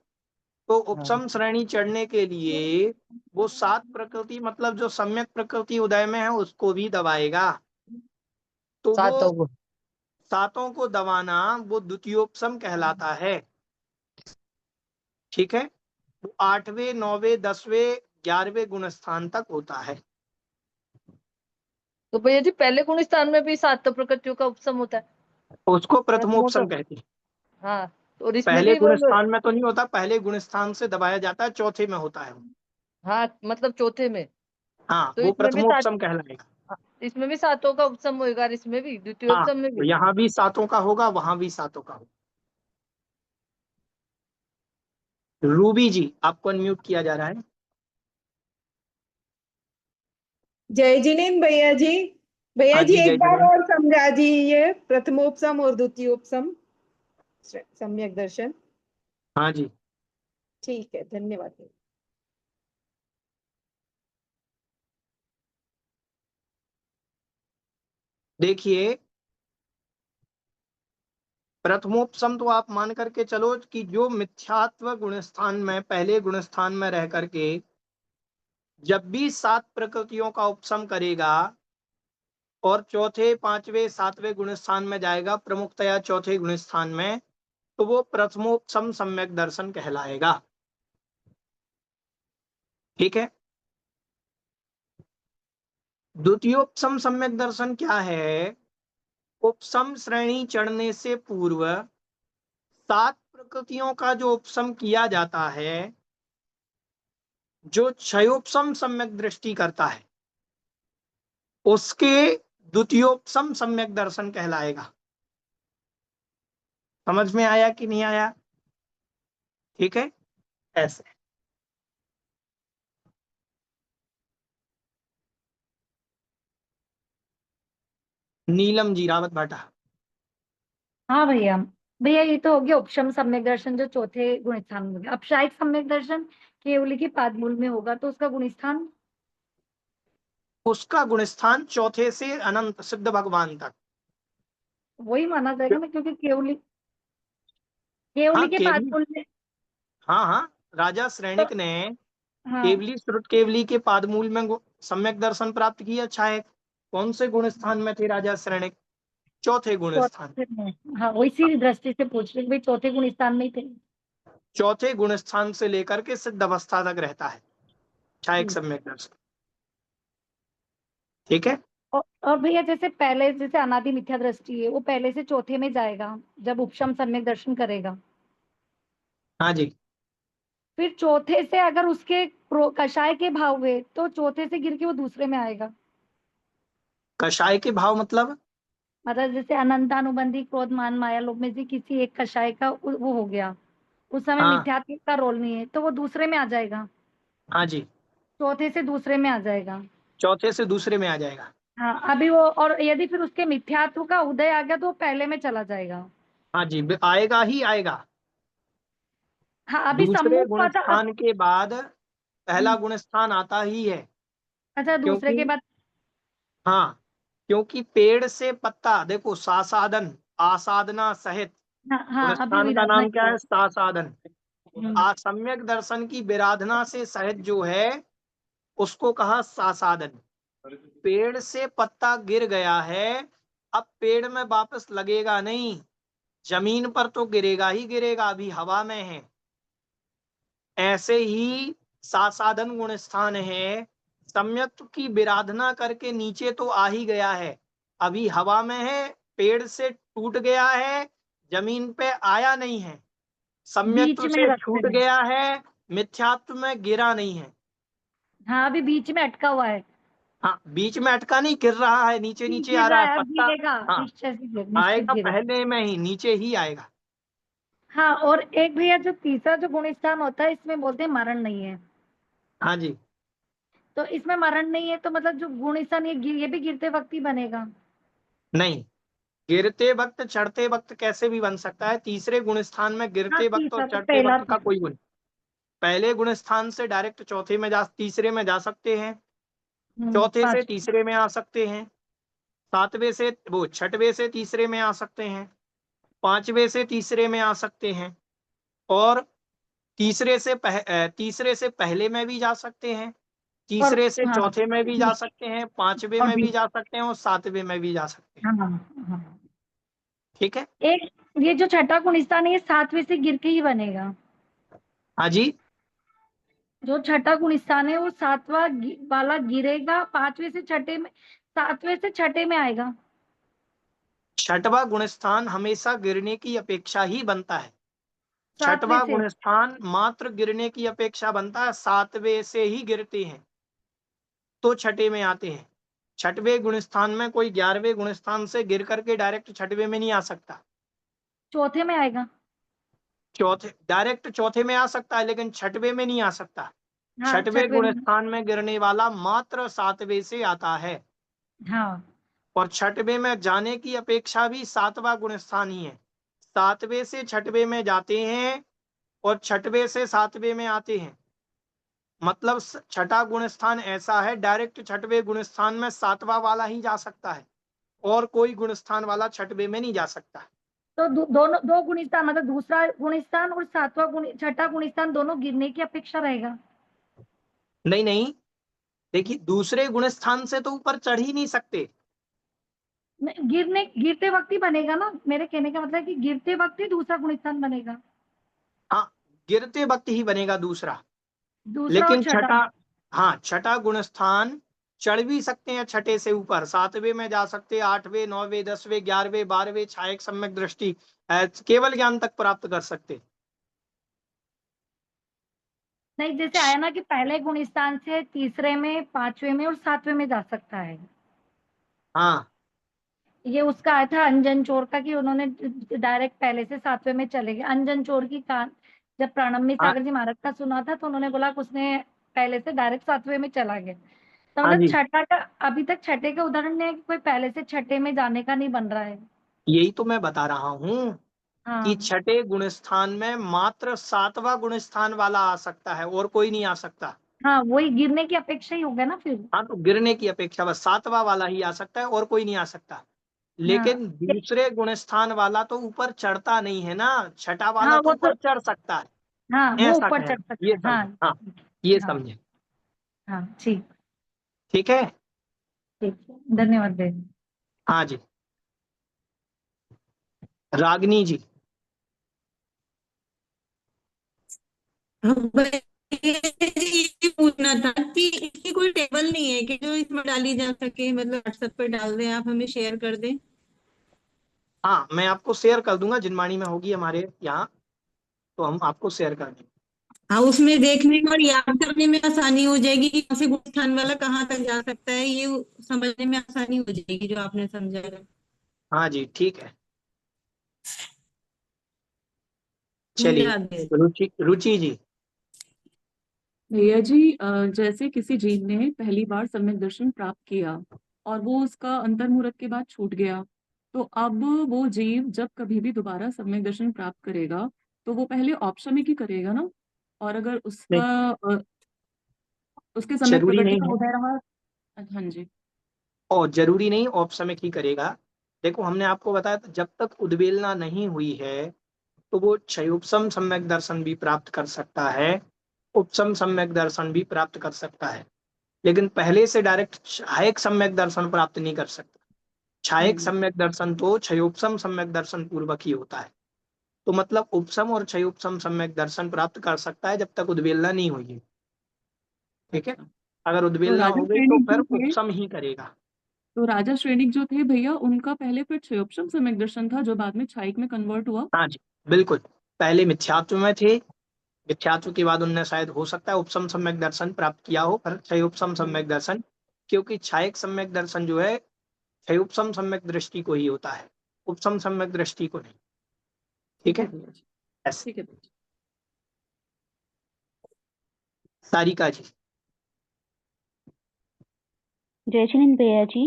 [SPEAKER 1] तो उपसम श्रेणी चढ़ने के लिए वो 7 प्रकृति मतलब जो सम्यक प्रकृति उदय में है उसको भी दबाएगा। तो वो
[SPEAKER 6] सातों को।
[SPEAKER 1] 7 को दबाना वो द्वितीयोपसम कहलाता है। ठीक है, वो 8वें 9वें 10वें 11वें गुणस्थान तक होता है।
[SPEAKER 6] तो भैया जी पहले गुण स्थान में भी सातों प्रकृतियों का उपसम होता है?
[SPEAKER 1] उसको
[SPEAKER 6] प्रथमों
[SPEAKER 1] प्रथमोपसम
[SPEAKER 6] तो
[SPEAKER 1] कहते हैं।
[SPEAKER 6] हाँ, और इसमें
[SPEAKER 1] पहले
[SPEAKER 6] भी
[SPEAKER 1] गुण
[SPEAKER 6] वो।
[SPEAKER 1] स्थान में तो नहीं होता, पहले गुण स्थान से दबाया जाता है, चौथे में होता है।
[SPEAKER 6] हाँ मतलब चौथे में।
[SPEAKER 1] हाँ,
[SPEAKER 6] तो
[SPEAKER 1] वो
[SPEAKER 6] इसमें भी
[SPEAKER 1] प्रथमोपसम कहलाएगा।
[SPEAKER 6] इसमें भी सातों का उपसम होगा, और इसमें भी
[SPEAKER 1] हाँ,
[SPEAKER 6] द्वितीयोपसम में
[SPEAKER 1] तो
[SPEAKER 6] भी।
[SPEAKER 1] यहाँ भी 7 का होगा, वहां भी 7 का होगा। रूबी जी, आपको अनम्यूट किया जा रहा है।
[SPEAKER 7] जय जिनेन्द्र भैया जी। भैया
[SPEAKER 1] हाँ
[SPEAKER 7] जी
[SPEAKER 1] जी,
[SPEAKER 7] एक
[SPEAKER 1] जय
[SPEAKER 7] बार
[SPEAKER 1] जिनेन्द्र।
[SPEAKER 7] और समझा जी, ये प्रथमोपसम और द्वितीयोपसम सम्यक दर्शन।
[SPEAKER 1] हाँ जी,
[SPEAKER 7] ठीक है, धन्यवाद।
[SPEAKER 1] देखिए, प्रथमोपसम तो आप मान करके चलो कि जो मिथ्यात्व गुणस्थान में, पहले गुणस्थान में रह करके जब भी 7 प्रकृतियों का उपसम करेगा और चौथे 5वें 7वें गुणस्थान में जाएगा, प्रमुखतया चौथे गुणस्थान में, तो वो प्रथमोपसम सम्यक दर्शन कहलाएगा। ठीक है, द्वितीयोपसम सम्यक दर्शन क्या है? उपसम श्रेणी चढ़ने से पूर्व 7 प्रकृतियों का जो उपसम किया जाता है, जो क्षयोपसम सम्यक दृष्टि करता है, उसके द्वितीयोपसम सम्यक दर्शन कहलाएगा। समझ में आया कि नहीं आया? ठीक है, ऐसे। नीलम जी रावत भाटा।
[SPEAKER 8] हाँ भैया। भैया ये तो हो गया उपशम सम्यक दर्शन जो चौथे गुण स्थान में हो गया। अब शायद सम्यक दर्शन केवली के पादमूल में होगा, तो उसका गुण स्थान।
[SPEAKER 1] उसका गुणस्थान चौथे से अनंत सिद्ध भगवान तक।
[SPEAKER 8] वही माना जाएगा ना, क्योंकि केवली केवली
[SPEAKER 1] हाँ,
[SPEAKER 8] के
[SPEAKER 1] केवली।
[SPEAKER 8] पादमूल में।
[SPEAKER 1] हाँ हाँ, राजा
[SPEAKER 8] तो
[SPEAKER 1] श्रेणिक ने
[SPEAKER 8] हाँ,
[SPEAKER 1] केवली श्रुत केवली के पादमूल में सम्यक दर्शन प्राप्त किया। छायक कौन से गुण स्थान में थे राजा श्रेणिक? चौथे गुण स्थान।
[SPEAKER 8] चौथे में। हाँ, इसी दृष्टि से पूछ रहे भाई, चौथे गुण स्थान में ही थे।
[SPEAKER 1] चौथे गुण स्थान से लेकर के सिद्ध अवस्था तक रहता है छायक
[SPEAKER 8] जी।
[SPEAKER 1] सम्यक दर्शन। ठीक है,
[SPEAKER 8] और भैया जैसे पहले जैसे अनादि मिथ्या दृष्टि है वो पहले से चौथे में जाएगा जब उपशम सम्यक दर्शन करेगा।
[SPEAKER 1] हाँ जी।
[SPEAKER 8] फिर चौथे से अगर उसके कषाय के भाव हुए तो चौथे से गिर के वो दूसरे में आएगा।
[SPEAKER 1] कषाय के भाव मतलब?
[SPEAKER 8] मतलब जैसे अनंतानुबंधी क्रोध मान माया लोभ में से किसी एक कषाय का वो हो गया, उस समय
[SPEAKER 1] हाँ
[SPEAKER 8] मिथ्यात्व का रोल नहीं है तो वो दूसरे में आ जाएगा,
[SPEAKER 1] हाँ जी,
[SPEAKER 8] चौथे से दूसरे में आ जाएगा।
[SPEAKER 1] चौथे से दूसरे में आ जाएगा।
[SPEAKER 8] हाँ अभी वो, और यदि फिर उसके मिथ्यात्व का उदय आ गया तो वो पहले में चला जाएगा।
[SPEAKER 1] हाँ जी, आएगा ही आएगा।
[SPEAKER 8] हाँ अभी
[SPEAKER 1] दूसरे
[SPEAKER 8] सम्मुख
[SPEAKER 1] गुण
[SPEAKER 8] पद
[SPEAKER 1] स्थान के बाद पहला गुण स्थान आता ही है।
[SPEAKER 8] अच्छा दूसरे के
[SPEAKER 1] क्योंकि
[SPEAKER 8] बाद।
[SPEAKER 1] हाँ, क्योंकि पेड़ से पत्ता, देखो सासादन, आसाधना सहित
[SPEAKER 8] हाँ हाँ अभी
[SPEAKER 1] गुणस्थान का
[SPEAKER 8] विराधना
[SPEAKER 1] नाम क्या
[SPEAKER 8] की
[SPEAKER 1] है? सासाधन।
[SPEAKER 8] है।
[SPEAKER 1] असम्यक दर्शन की विराधना से सहित जो है उसको कहा सासाधन। पेड़ से पत्ता गिर गया है, अब पेड़ में वापस लगेगा नहीं, जमीन पर तो गिरेगा ही गिरेगा, अभी हवा में है। ऐसे ही सासाधन गुण स्थान है, सम्यक की विराधना करके नीचे तो आ ही गया है, अभी हवा में है, पेड़ से टूट गया है, जमीन पे आया नहीं है,
[SPEAKER 8] बीच
[SPEAKER 1] सम्यक्त्व
[SPEAKER 8] में
[SPEAKER 1] से
[SPEAKER 8] रखते
[SPEAKER 1] छूट
[SPEAKER 8] हैं।
[SPEAKER 1] गया है, मिथ्यात्व में गिरा नहीं है।
[SPEAKER 8] हाँ अभी बीच में अटका हुआ है।
[SPEAKER 1] हाँ, बीच में अटका नहीं, गिर रहा है, नीचे नीचे आ
[SPEAKER 8] गिर
[SPEAKER 1] रहा
[SPEAKER 8] रहा
[SPEAKER 1] है
[SPEAKER 8] है, अब
[SPEAKER 1] पत्ता।
[SPEAKER 8] गिरेगा,
[SPEAKER 1] हाँ,
[SPEAKER 8] निश्चय से निश्चित
[SPEAKER 1] आएगा
[SPEAKER 8] गिरेगा।
[SPEAKER 1] पहले में ही, नीचे ही आएगा।
[SPEAKER 8] हाँ और एक भैया जो तीसरा जो गुण स्थान होता है इसमें बोलते हैं मरण नहीं है,
[SPEAKER 1] हाँ जी,
[SPEAKER 8] तो इसमें मरण नहीं है तो मतलब जो गुण स्थान ये भी गिरते वक्त ही बनेगा।
[SPEAKER 1] नहीं, गिरते वक्त चढ़ते वक्त कैसे भी बन सकता है। तीसरे गुण स्थान में
[SPEAKER 8] हाँ
[SPEAKER 1] गिरते वक्त और
[SPEAKER 8] तीसरा तो
[SPEAKER 1] चढ़ते
[SPEAKER 8] पहला
[SPEAKER 1] वक्त का
[SPEAKER 8] था।
[SPEAKER 1] कोई गुण, पहले गुण स्थान से डायरेक्ट चौथे में जा, तीसरे में जा सकते हैं, चौथे से
[SPEAKER 8] पांच।
[SPEAKER 1] तीसरे में आ सकते हैं, सातवें से वो छठवें से तीसरे में आ सकते हैं, पांचवें से तीसरे में आ सकते हैं, और तीसरे से पहले में भी जा सकते हैं,
[SPEAKER 8] और
[SPEAKER 1] तीसरे से
[SPEAKER 8] हाँ
[SPEAKER 1] चौथे में भी जा
[SPEAKER 8] बीच
[SPEAKER 1] सकते हैं, पांचवें
[SPEAKER 8] और
[SPEAKER 1] में भी
[SPEAKER 8] बीच।
[SPEAKER 1] जा सकते हैं, और सातवें में भी जा सकते हैं।
[SPEAKER 8] हाँ हाँ।
[SPEAKER 1] ठीक है।
[SPEAKER 8] एक ये जो छठा गुण स्थान है ये सातवें से गिर के ही बनेगा।
[SPEAKER 1] हाँ जी,
[SPEAKER 8] जो छठा गुण स्थान है वो सातवां वाला गिरेगा, पांचवें से छठे में, सातवें से छठे में आएगा।
[SPEAKER 1] छठवां गुण स्थान हमेशा गिरने की अपेक्षा ही बनता है।
[SPEAKER 8] सातवें
[SPEAKER 1] छठवां
[SPEAKER 8] से।
[SPEAKER 1] गुण स्थान मात्र गिरने की अपेक्षा बनता है, सातवें से ही गिरते हैं तो छठे में आते हैं। छठवें गुण स्थान में कोई 11वें गुण स्थान से गिर करके डायरेक्ट छठवें में नहीं आ सकता।
[SPEAKER 8] चौथे में आएगा।
[SPEAKER 1] चौथे डायरेक्ट चौथे में आ सकता है, लेकिन छठवें में नहीं आ सकता।
[SPEAKER 8] हाँ
[SPEAKER 1] छठवें
[SPEAKER 8] छठवें
[SPEAKER 1] गुण
[SPEAKER 8] में।
[SPEAKER 1] स्थान में गिरने वाला मात्र सातवें से आता है,
[SPEAKER 8] हाँ
[SPEAKER 1] और छठवें में जाने की अपेक्षा भी सातवां गुण स्थान ही है। सातवें से छठवें में जाते हैं और छठवें से सातवें में आते हैं, मतलब छठा गुण स्थान ऐसा है, डायरेक्ट छठवें गुण स्थान में सातवां वाला ही जा सकता है, और कोई गुण स्थान वाला छठवें में नहीं जा सकता।
[SPEAKER 8] तो दोनों दो गुण स्थान मतलब दूसरा गुण स्थान और सातवां गुण छठा गुण स्थान दोनों गिरने की अपेक्षा रहेगा।
[SPEAKER 1] नहीं नहीं, देखिए दूसरे गुण स्थान से तो ऊपर चढ़ ही नहीं सकते।
[SPEAKER 8] गिरते वक्त ही बनेगा ना, मेरे कहने का मतलब है कि गिरते वक्त ही दूसरा गुण स्थान बनेगा।
[SPEAKER 1] हाँ, गिरते वक्त ही बनेगा दूसरा,
[SPEAKER 8] दूसरा और
[SPEAKER 1] लेकिन
[SPEAKER 8] छठा।
[SPEAKER 1] छठा, हाँ छठा गुण स्थान चढ़ भी सकते हैं, छठे से ऊपर सातवें में जा सकते हैं, आठवें, नौवें, 10वें, 11वें, 12वें, छायक सम्यक दृष्टि केवल ज्ञान तक प्राप्त कर सकते।
[SPEAKER 8] नहीं जैसे आया ना कि पहले गुण स्थान से तीसरे में, पांचवें में और सातवें में जा सकता है।
[SPEAKER 1] हाँ
[SPEAKER 8] ये उसका आया था अंजन चोर का कि उन्होंने डायरेक्ट पहले से सातवें में चले गए। अंजन चोर की कान जब प्रणम्य
[SPEAKER 1] हाँ
[SPEAKER 8] सागर जी महाराज का सुना था तो उन्होंने बोला कि उसने पहले से डायरेक्ट सातवें में चला गया। तो
[SPEAKER 1] हाँ
[SPEAKER 8] मतलब
[SPEAKER 1] जी,
[SPEAKER 8] छठा का अभी तक छठे का उदाहरण नहीं है कि कोई पहले से छठे में जाने का नहीं बन रहा है।
[SPEAKER 1] यही तो मैं बता रहा हूँ कि
[SPEAKER 8] हाँ
[SPEAKER 1] छठे गुण स्थान में मात्र सातवां गुण स्थान वाला आ सकता है, और कोई नहीं आ सकता।
[SPEAKER 8] हाँ वही गिरने की अपेक्षा ही होगा ना फिर।
[SPEAKER 1] हाँ, तो गिरने की अपेक्षा बस सातवां वाला ही आ सकता है, और कोई नहीं आ सकता।
[SPEAKER 8] हाँ
[SPEAKER 1] लेकिन दूसरे गुण स्थान वाला तो ऊपर चढ़ता नहीं है ना, छठा वाला
[SPEAKER 8] हाँ
[SPEAKER 1] तो
[SPEAKER 8] वो तो,
[SPEAKER 1] ऊपर चढ़ सकता है।
[SPEAKER 8] हाँ वो
[SPEAKER 1] ऐसा
[SPEAKER 8] ऊपर चढ़
[SPEAKER 1] कहना,
[SPEAKER 8] सकता
[SPEAKER 1] ये
[SPEAKER 8] है। हाँ
[SPEAKER 1] समझे, हाँ ये
[SPEAKER 8] हाँ
[SPEAKER 1] समझे।
[SPEAKER 8] हाँ ठीक।
[SPEAKER 1] ठीक है।
[SPEAKER 8] ठीक धन्यवाद देव।
[SPEAKER 1] हाँ जी, रागनी जी।
[SPEAKER 3] हाँ
[SPEAKER 9] ये पूछना था कि इसकी कोई टेबल नहीं है कि जो इसमें डाली जा सके, मतलब व्हाट्सएप पे डाल दें, आप हमें शेयर कर दें।
[SPEAKER 1] हाँ, मैं आपको शेयर कर दूंगा, जिनवाणी में होगी हमारे यहाँ, तो हम आपको शेयर कर देंगे।
[SPEAKER 9] हाँ, उसमें देखने में और याद करने में आसानी हो जाएगी कि कौन से गुणस्थान वाला कहाँ तक जा सकता है, ये समझने में आसानी हो जाएगी जो आपने समझा।
[SPEAKER 1] हाँ जी, ठीक है।
[SPEAKER 9] मुझे
[SPEAKER 1] चलिए,
[SPEAKER 9] याद है।
[SPEAKER 1] रुचि रुचि जी।
[SPEAKER 2] भैया जी, जैसे किसी जीव ने पहली बार सम्यक दर्शन प्राप्त किया और वो उसका अंतर्मुहूर्त के बाद छूट गया, तो अब वो जीव जब कभी भी दोबारा सम्यक दर्शन प्राप्त करेगा तो वो पहले औपशमिक ही करेगा ना? और अगर
[SPEAKER 1] नहीं,
[SPEAKER 2] उसके सम्यक
[SPEAKER 1] जरूरी
[SPEAKER 2] प्रकृति
[SPEAKER 1] नहीं
[SPEAKER 2] का
[SPEAKER 1] है,
[SPEAKER 2] उदय रहा। हाँ जी।
[SPEAKER 1] और जरूरी नहीं औपसमिक ही करेगा। देखो, हमने आपको बताया था, जब तक उद्वेलना नहीं हुई है तो वो क्षयोपम सम्यक दर्शन भी प्राप्त कर सकता है, उपसम सम्यक दर्शन भी प्राप्त कर सकता है, लेकिन पहले से डायरेक्ट छायक सम्यक दर्शन प्राप्त नहीं कर सकता। छायक सम्यक दर्शन तो क्षयोपम सम्यक दर्शन पूर्वक ही होता है। तो मतलब उपसम और क्षयोपम सम्यक दर्शन प्राप्त कर सकता है जब तक उद्वेलना नहीं हुई है। ठीक है,
[SPEAKER 2] अच्छा।
[SPEAKER 1] अगर
[SPEAKER 2] तो
[SPEAKER 1] उद्वेलना
[SPEAKER 2] राजा
[SPEAKER 1] हो गई तो
[SPEAKER 2] श्रेणिक
[SPEAKER 1] फिर
[SPEAKER 2] जो थे
[SPEAKER 1] उपसम ही करेगा।
[SPEAKER 2] तो राजा श्रेणिक जो थे भैया, उनका पहले फिर क्षयोपम सम्यक दर्शन था जो बाद में छायिक में कन्वर्ट हुआ।
[SPEAKER 1] हाँ जी, बिल्कुल। पहले मिथ्यात्व में थे, मिथ्यात्व के बाद उनने शायद हो सकता है उपसम सम्यक दर्शन प्राप्त किया हो, पर क्षयोपम सम्यक दर्शन, क्योंकि छायक सम्यक दर्शन जो है क्षयोपम सम्यक दृष्टि को ही होता है, उपसम सम्यक दृष्टि को नहीं। ठीक
[SPEAKER 2] ठीक है
[SPEAKER 1] है,
[SPEAKER 2] भैया जी।
[SPEAKER 1] ऐसे।
[SPEAKER 2] ठीक है भैया जी।
[SPEAKER 1] सारिका जी।
[SPEAKER 10] जय जिनेन्द्र भैया जी।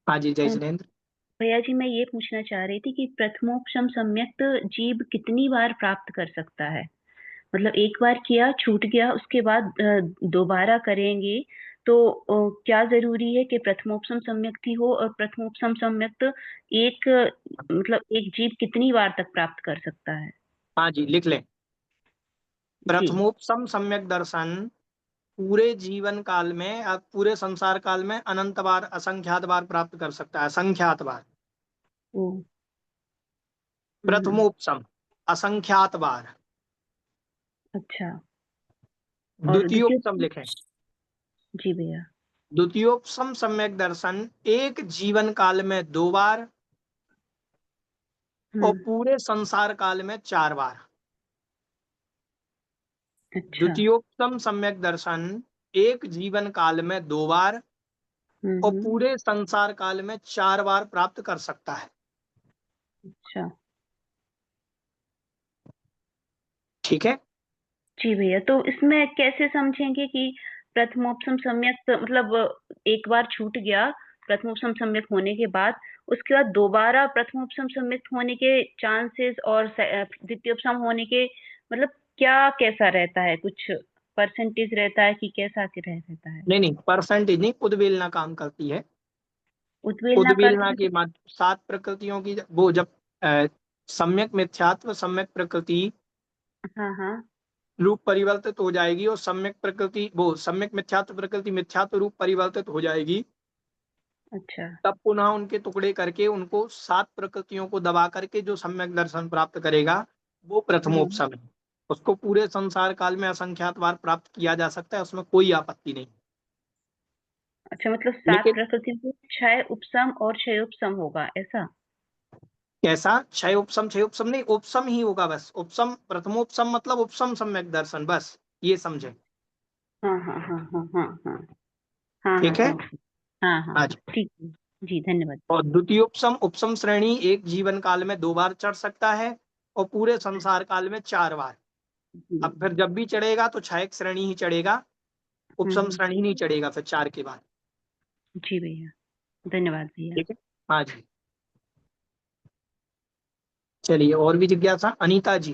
[SPEAKER 1] हाँ जी, जय
[SPEAKER 10] अ,
[SPEAKER 1] जिनेन्द्र।
[SPEAKER 10] भैया जी, मैं ये पूछना चाह रही थी कि प्रथमोपशम सम्यक जीव कितनी बार प्राप्त कर सकता है? मतलब एक बार किया छूट गया, उसके बाद दोबारा करेंगे तो क्या जरूरी है कि प्रथमोपशम सम्यक ही हो? और प्रथमोपशम सम्यक एक मतलब एक जीव कितनी बार तक प्राप्त कर सकता है?
[SPEAKER 1] हाँ जी, लिख लें।
[SPEAKER 10] जी।
[SPEAKER 1] प्रथमोपसम सम्यक दर्शन पूरे जीवन काल में, पूरे संसार काल में अनंत बार, असंख्यात बार प्राप्त कर सकता है, असंख्यात बार।
[SPEAKER 10] ओ।
[SPEAKER 1] प्रथमोपसम असंख्यात बार।
[SPEAKER 10] अच्छा। और द्वितीय?
[SPEAKER 1] द्वितीयोपसम लिखें।
[SPEAKER 10] जी भैया।
[SPEAKER 1] द्वितीयोपसम सम्यक दर्शन एक जीवन काल में 2 बार और पूरे संसार काल में 4 बार।
[SPEAKER 10] अच्छा।
[SPEAKER 1] द्वितीयोपसम सम्यक दर्शन एक जीवन काल में 2 बार और पूरे संसार काल में 4 बार प्राप्त कर सकता है।
[SPEAKER 10] अच्छा।
[SPEAKER 1] ठीक है,
[SPEAKER 10] जी भैया, तो इसमें कैसे समझेंगे कि प्रथमोपशम सम्यक मतलब एक बार छूट गया प्रथमोपशम सम्यक होने के बाद, उसके बाद दोबारा प्रथमोपशम सम्यक होने के चांसेस और द्वितीयोपशम होने के मतलब क्या कैसा रहता है? कुछ परसेंटेज रहता है कि कैसा के रहता है?
[SPEAKER 1] नहीं नहीं, परसेंटेज नहीं, उद्वेलना काम करती है।
[SPEAKER 10] उद्वेलना का
[SPEAKER 1] उद्वेलना के बाद 7 प्रकृतियों की, वो जब सम्यक मिथ्यात्व सम्यक प्रकृति
[SPEAKER 10] हाँ हाँ।
[SPEAKER 1] रूप परिवर्तित हो जाएगी और सम्यक प्रकृति, वो सम्यक मिथ्यात्व प्रकृति मिथ्यात्व रूप परिवर्तित हो जाएगी,
[SPEAKER 10] अच्छा।
[SPEAKER 1] तब पुनः उनके टुकड़े करके उनको 7 प्रकृतियों को दबा करके जो सम्यक दर्शन प्राप्त करेगा वो प्रथमोपसम है। उसको पूरे संसार काल में असंख्यात बार प्राप्त किया जा सकता है, उसमें कोई आपत्ति नहीं।
[SPEAKER 10] अच्छा, मतलब 7
[SPEAKER 1] लेकिन
[SPEAKER 10] प्रकृतियों को क्षय उपसम और क्षय उपसम होगा ऐसा?
[SPEAKER 1] कैसा? क्षय उपसम नहीं, उपसम ही होगा बस। उपसम, प्रथमोपसम मतलब उपसम सम्यक दर्शन, बस ये समझे।
[SPEAKER 10] हाँ हाँ हाँ हाँ हाँ हाँ हाँ हाँ
[SPEAKER 1] ठीक है,
[SPEAKER 10] समझ गई। हाँ हाँ
[SPEAKER 1] आज।
[SPEAKER 10] ठीक है। जी धन्यवाद।
[SPEAKER 1] और द्वितीय उपसम, उपसम श्रेणी एक जीवन काल में 2 बार चढ़ सकता है और पूरे संसार काल में 4 बार। अब फिर जब भी चढ़ेगा तो छायक श्रेणी ही चढ़ेगा, उपसम
[SPEAKER 10] हम्म।
[SPEAKER 1] श्रेणी नहीं चढ़ेगा फिर 4 के बाद।
[SPEAKER 10] जी भैया, धन्यवाद भैया।
[SPEAKER 1] ठीक है, हाँ जी। चलिए, और भी जिज्ञासा? अनीता जी।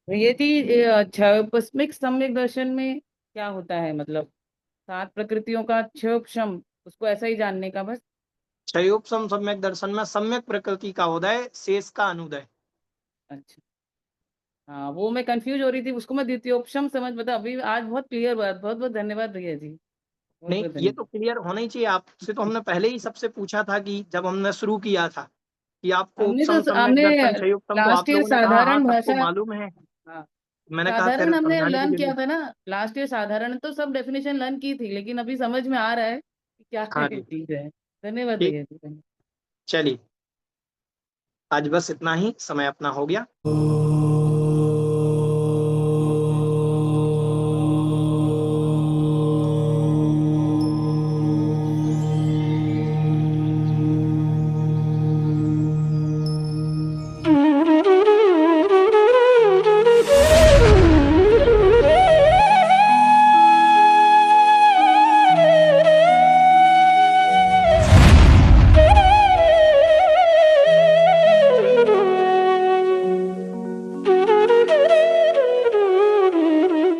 [SPEAKER 5] यदि क्षयोपस्मिक सम्यक दर्शन में क्या होता है, मतलब 7 प्रकृतियों का क्षयोपशम, उसको ऐसा ही जानने का बस।
[SPEAKER 1] क्षयोपसम सम्यक दर्शन में सम्यक प्रकृति का उदय, शेष का अनुदय।
[SPEAKER 5] अच्छा। हाँ, वो मैं कंफ्यूज हो रही थी, उसको मैं द्वितीयोपशम समझ बता, अभी आज बहुत क्लियर बात, बहुत बहुत धन्यवाद भैया जी, बहुत
[SPEAKER 1] नहीं,
[SPEAKER 5] बहुत
[SPEAKER 1] ये तो
[SPEAKER 5] धन्यवाद।
[SPEAKER 1] क्लियर होना ही चाहिए आपसे, तो हमने पहले ही सबसे पूछा था कि जब हमने शुरू किया था कि आपको उपसम सम्यक
[SPEAKER 5] हमने
[SPEAKER 1] दर्शन क्षयोपसम, तो
[SPEAKER 5] लास्ट
[SPEAKER 1] आप
[SPEAKER 5] ईयर
[SPEAKER 1] लोगों ने कहा हाँ
[SPEAKER 5] साधारण
[SPEAKER 1] सबको
[SPEAKER 5] भाषा,
[SPEAKER 1] मालूम है।
[SPEAKER 5] हाँ
[SPEAKER 1] मैंने कहा
[SPEAKER 5] साधारण हमने
[SPEAKER 1] समझाने
[SPEAKER 5] लर्न
[SPEAKER 1] के
[SPEAKER 5] किया
[SPEAKER 1] लिए।
[SPEAKER 5] था ना लास्ट ईयर, साधारण तो सब डेफिनेशन लर्न की थी, लेकिन अभी समझ में आ रहा है कि क्या
[SPEAKER 1] हाँ
[SPEAKER 5] है
[SPEAKER 1] जी,
[SPEAKER 5] चीज है। धन्यवाद
[SPEAKER 1] ठीक,
[SPEAKER 5] भैया जी, धन्यवाद।
[SPEAKER 1] चलिए आज बस इतना ही, समय अपना हो गया।